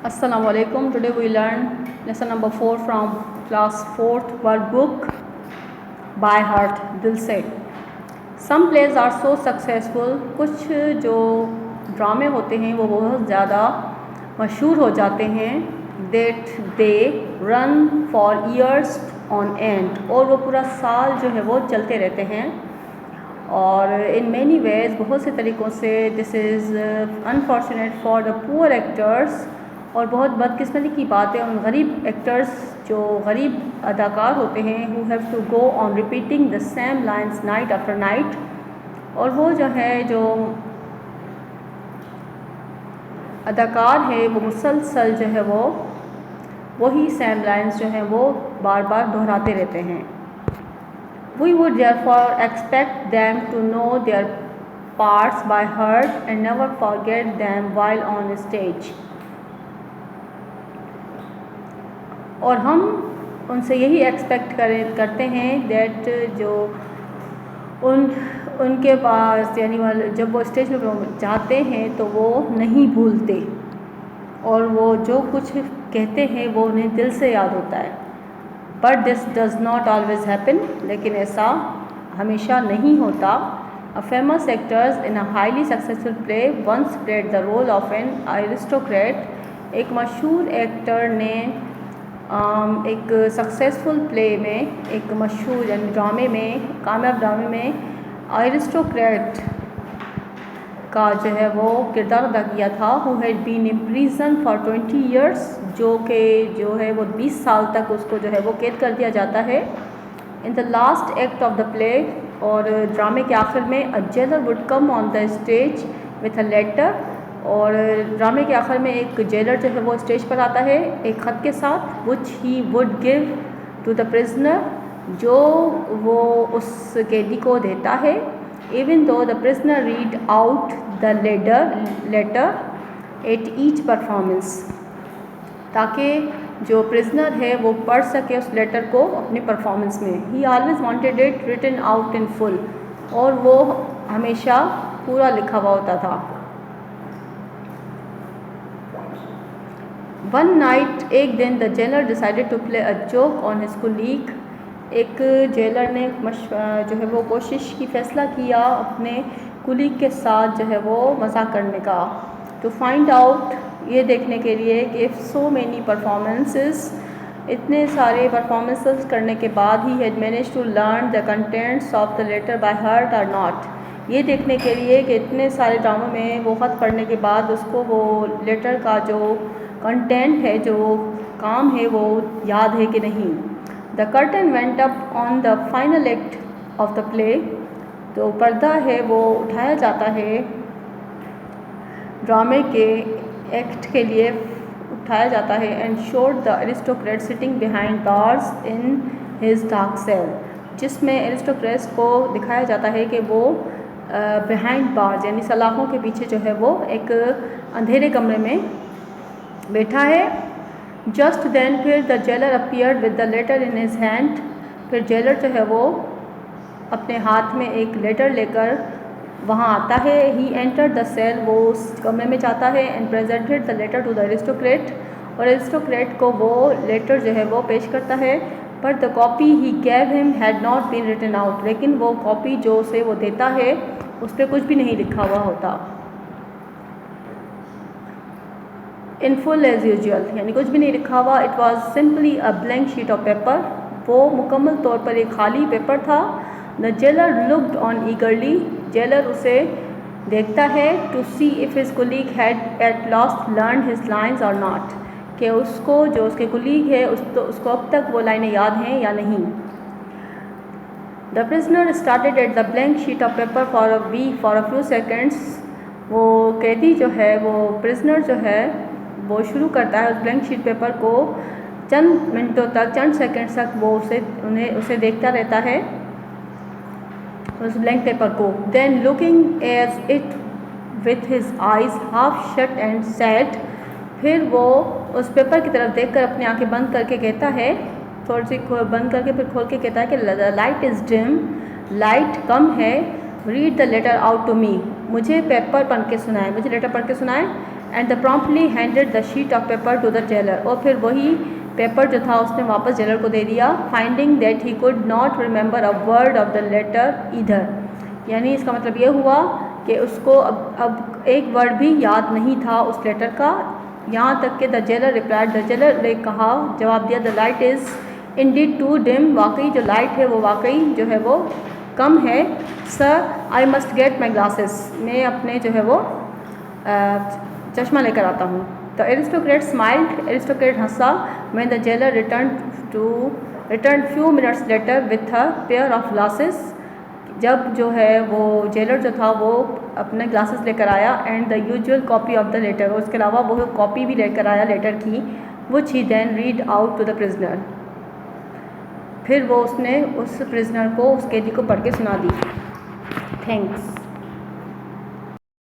Assalamu alaikum. Today we learn lesson number 4 from class 4th workbook by heart दिल से. Some plays are so successful. कुछ जो ड्रामे होते हैं वो बहुत ज़्यादा मशहूर हो जाते हैं that they run for years on end, और वो पूरा साल जो है वो चलते रहते हैं. और इन मैनी वेज बहुत से तरीक़ों से this is unfortunate for the poor actors, और बहुत बदकिस्मती की बात है उन गरीब एक्टर्स जो गरीब अदाकार होते हैं who have to go on repeating the same lines night after night. और वो जो है जो अदाकार है वो मुसलसल जो है वो वही सेम लाइन्स जो हैं वो बार बार दोहराते रहते हैं. We would therefore expect them to know their parts by heart and never forget them while on stage. और हम उनसे यही एक्सपेक्ट करते हैं दैट जो उनके पास यानी जब वो स्टेज पर जाते हैं तो वो नहीं भूलते, और वो जो कुछ कहते हैं वो उन्हें दिल से याद होता है. But this does not always happen, लेकिन ऐसा हमेशा नहीं होता. A famous actors in a highly successful play once played the role of an aristocrat. एक मशहूर एक्टर ने एक सक्सेसफुल प्ले में, एक मशहूर यानी ड्रामे में, कामयाब ड्रामे में एरिस्टोक्रेट का जो है वो किरदार अदा किया था. Who had been in prison for 20 years, जो है वो 20 साल तक उसको जो है वो कैद कर दिया जाता है. In the last act of the play, और ड्रामे के आखिर में, a jailer would come on the stage with a letter. और ड्रामे के आखिर में एक जेलर जो है वो स्टेज पर आता है एक ख़त के साथ, which he would give to the prisoner, जो वो उस कैदी को देता है. Even though the prisoner read out the letter at each performance, ताकि जो प्रिजनर है वो पढ़ सके उस लेटर को अपनी परफॉर्मेंस में. He always wanted it written out in full, और वो हमेशा पूरा लिखा हुआ होता था. One night, एक दिन, the jailer decided to play a joke on his colleague. एक जेलर ने जो है वो कोशिश की, फ़ैसला किया अपने कुलीग के साथ जो है वो मज़ाक करने का. टू फाइंड आउट, ये देखने के लिए कि इफ़ सो मैनी परफॉर्मेंसेस, इतने सारे परफॉर्मेंसेस करने के बाद he had manage to learn the contents of the letter by heart और नॉट. ये देखने के लिए कि इतने सारे ड्रामों में वो ख़त पढ़ने के बाद उसको वो लेटर का जो कंटेंट है, जो काम है, वो याद है कि नहीं. The curtain went up on the final act of the play. तो पर्दा है वो उठाया जाता है ड्रामे के एक्ट के लिए उठाया जाता है. And showed the aristocrat sitting behind bars in his dark cell, जिसमें एरिस्टोक्रेट्स को दिखाया जाता है कि वो behind bars यानी सलाखों के पीछे जो है वो एक अंधेरे कमरे में बैठा है. जस्ट देन, फिर the jailer appeared with the letter in his hand. फिर जेलर जो है वो अपने हाथ में एक लेटर लेकर वहाँ आता है. ही एंटर्ड द सेल, वो उस कमरे में जाता है. And presented the letter to the aristocrat, और एरिस्टोक्रेट को वो लेटर जो है वो पेश करता है. But the copy he gave him had not been written out, लेकिन वो कॉपी जो उसे वो देता है उस पर कुछ भी नहीं लिखा हुआ होता. इन फुल एज यूजुअल, यानी कुछ भी नहीं लिखा हुआ. It was simply a blank sheet of paper, वो मुकम्मल तौर पर एक खाली पेपर था. The jailer looked on eagerly, jailer उसे देखता है. To see if his colleague had at last learn his lines और नॉट, कि उसको जो उसके कुलीग है उसको अब तक वो लाइनें याद हैं या नहीं. The prisoner started at the blank sheet of paper for a few seconds. वो कैदी जो है, वो प्रिजनर जो है, वो शुरू करता है उस ब्लैंक शीट पेपर को चंद मिनटों तक, चंद सेकंड्स तक वो उसे देखता रहता है उस ब्लैंक पेपर को. Then looking as it with his eyes half shut and said, फिर वो उस पेपर की तरफ देखकर अपनी आंखें बंद करके कहता है, थोड़ी सी बंद करके फिर खोल के कहता है कि the light is dim, light कम है. Read the letter out to me, मुझे पेपर पढ़ के सुनाए, मुझे लेटर पढ़ के सुनाए. And the promptly handed the sheet of paper two the jailer, और फिर वही पेपर जो था उसने वापस जेलर को दे दिया। Finding that he could not remember a word of the letter either, यानी इसका मतलब ये हुआ कि उसको अब एक वर्ड भी याद नहीं था उस लेटर का। यहाँ तक कि the jailer replied, the jailer ने कहा, जवाब दिया, the light is indeed too dim, वाकई जो लाइट है वो वाकई जो है वो कम है। Sir I must get my glasses, मैं अपने जो है वो चश्मा लेकर आता हूँ। The aristocrat smiled, aristocrat Hansa. When the jailer return few minutes later with a pair of glasses, जब जो है वो जेलर जो था वो अपने ग्लासेस लेकर आया, and the usual copy of the letter, उसके अलावा वो कॉपी भी लेकर आया लेटर की, which he then read out to the prisoner, फिर वो उसने उस प्रिजनर को, उस कैदी को पढ़ के सुना दी। थैंक्स।